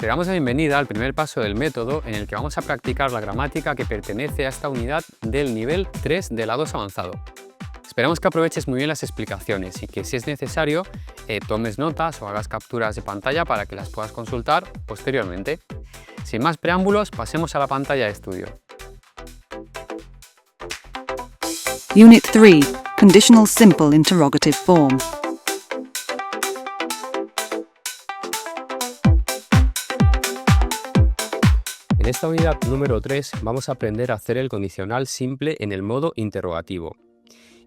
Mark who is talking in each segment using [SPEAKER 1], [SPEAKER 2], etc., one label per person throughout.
[SPEAKER 1] Te damos la bienvenida al primer paso del método en el que vamos a practicar la gramática que pertenece a esta unidad del nivel 3 del A2 avanzado. Esperamos que aproveches muy bien las explicaciones y que, si es necesario, tomes notas o hagas capturas de pantalla para que las puedas consultar posteriormente. Sin más preámbulos, pasemos a la pantalla de estudio.
[SPEAKER 2] Unit 3. Conditional Simple Interrogative Form.
[SPEAKER 1] En esta unidad número 3 vamos a aprender a hacer el condicional simple en el modo interrogativo.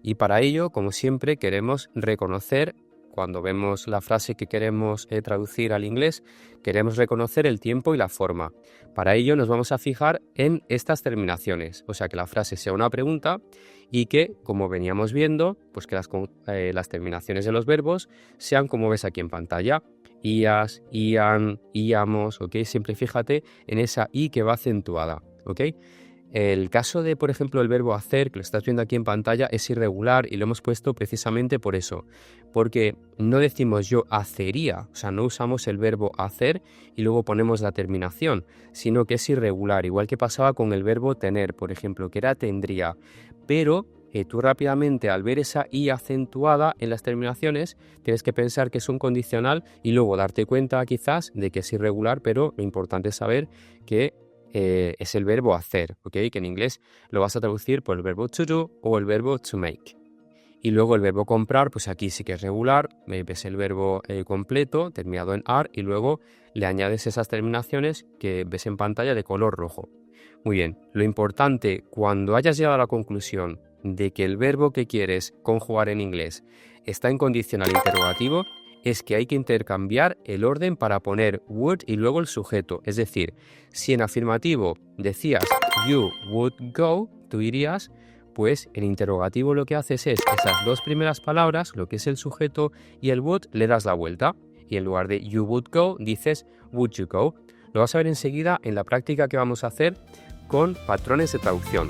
[SPEAKER 1] Y para ello, como siempre, queremos reconocer, cuando vemos la frase que queremos traducir al inglés, queremos reconocer el tiempo y la forma. Para ello nos vamos a fijar en estas terminaciones, o sea que la frase sea una pregunta y que, como veníamos viendo, pues que las terminaciones de los verbos sean como ves aquí en pantalla. Ias, ian, íamos, ¿ok? Siempre fíjate en esa i que va acentuada, ¿ok? El caso de, por ejemplo, el verbo hacer, que lo estás viendo aquí en pantalla, es irregular y lo hemos puesto precisamente por eso, porque no decimos yo hacería, o sea, no usamos el verbo hacer y luego ponemos la terminación, sino que es irregular, igual que pasaba con el verbo tener, por ejemplo, que era tendría, pero tú rápidamente, al ver esa i acentuada en las terminaciones, tienes que pensar que es un condicional y luego darte cuenta quizás de que es irregular, pero lo importante es saber que es el verbo hacer, ¿ok? Que en inglés lo vas a traducir por el verbo to do o el verbo to make. Y luego el verbo comprar, pues aquí sí que es regular, ves el verbo completo, terminado en ar, y luego le añades esas terminaciones que ves en pantalla de color rojo. Muy bien, lo importante cuando hayas llegado a la conclusión de que el verbo que quieres conjugar en inglés está en condicional interrogativo, es que hay que intercambiar el orden para poner would y luego el sujeto. Es decir, si en afirmativo decías you would go, tú irías, pues en interrogativo lo que haces es esas dos primeras palabras, lo que es el sujeto y el would, le das la vuelta. Y en lugar de you would go, dices would you go. Lo vas a ver enseguida en la práctica que vamos a hacer con patrones de traducción.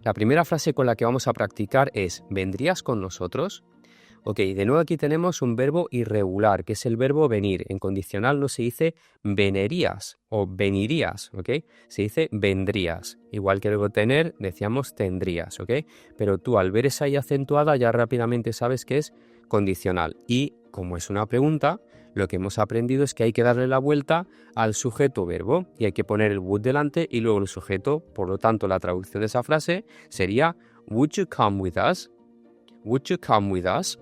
[SPEAKER 1] La primera frase con la que vamos a practicar es ¿vendrías con nosotros? Ok, de nuevo aquí tenemos un verbo irregular, que es el verbo venir. En condicional no se dice venerías o venirías, ¿ok? Se dice vendrías. Igual que el verbo tener, decíamos tendrías, ¿ok? Pero tú al ver esa i acentuada ya rápidamente sabes que es condicional. Y como es una pregunta, lo que hemos aprendido es que hay que darle la vuelta al sujeto verbo y hay que poner el would delante y luego el sujeto. Por lo tanto, la traducción de esa frase sería would you come with us? Would you come with us?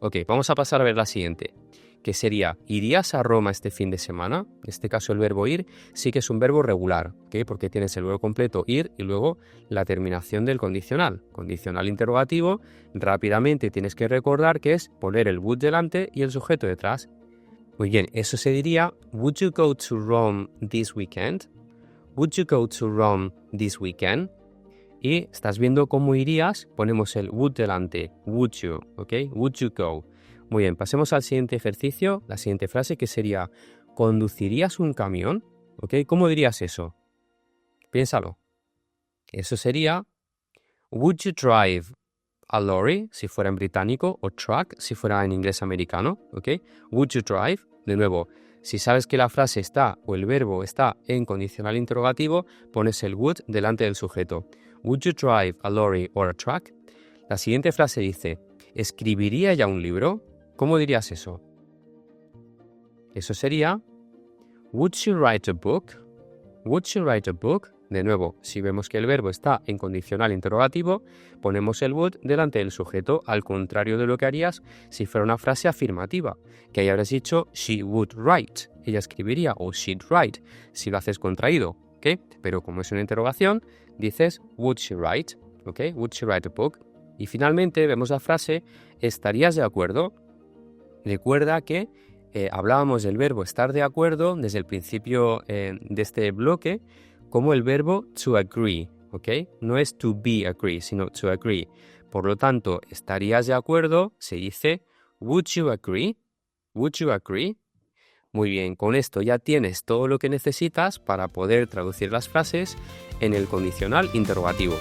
[SPEAKER 1] Ok, vamos a pasar a ver la siguiente, que sería ¿irías a Roma este fin de semana? En este caso el verbo ir sí que es un verbo regular, ¿ok? Porque tienes el verbo completo ir y luego la terminación del condicional. Condicional interrogativo, rápidamente tienes que recordar que es poner el would delante y el sujeto detrás. Muy bien, eso se diría, would you go to Rome this weekend? Would you go to Rome this weekend? Y estás viendo cómo irías, ponemos el would delante, would you, ¿ok? Would you go? Muy bien, pasemos al siguiente ejercicio, la siguiente frase que sería, ¿conducirías un camión? ¿Ok? ¿Cómo dirías eso? Piénsalo. Eso sería, would you drive a lorry, si fuera en británico, o truck, si fuera en inglés americano, ¿ok? Would you drive? De nuevo, si sabes que la frase está o el verbo está en condicional interrogativo, pones el would delante del sujeto. Would you drive a lorry or a truck? La siguiente frase dice, ¿escribiría ya un libro? ¿Cómo dirías eso? Eso sería, would you write a book? Would you write a book? De nuevo, si vemos que el verbo está en condicional interrogativo, ponemos el would delante del sujeto, al contrario de lo que harías si fuera una frase afirmativa, que ahí habrás dicho she would write, ella escribiría, o she'd write, si lo haces contraído, ¿ok? Pero como es una interrogación, dices would she write, ¿ok? Would she write a book? Y finalmente vemos la frase ¿estarías de acuerdo? Recuerda que hablábamos del verbo estar de acuerdo desde el principio de este bloque, como el verbo to agree, ¿ok? No es to be agree, sino to agree. Por lo tanto, ¿estarías de acuerdo? Se dice, would you agree? Would you agree? Muy bien, con esto ya tienes todo lo que necesitas para poder traducir las frases en el condicional interrogativo.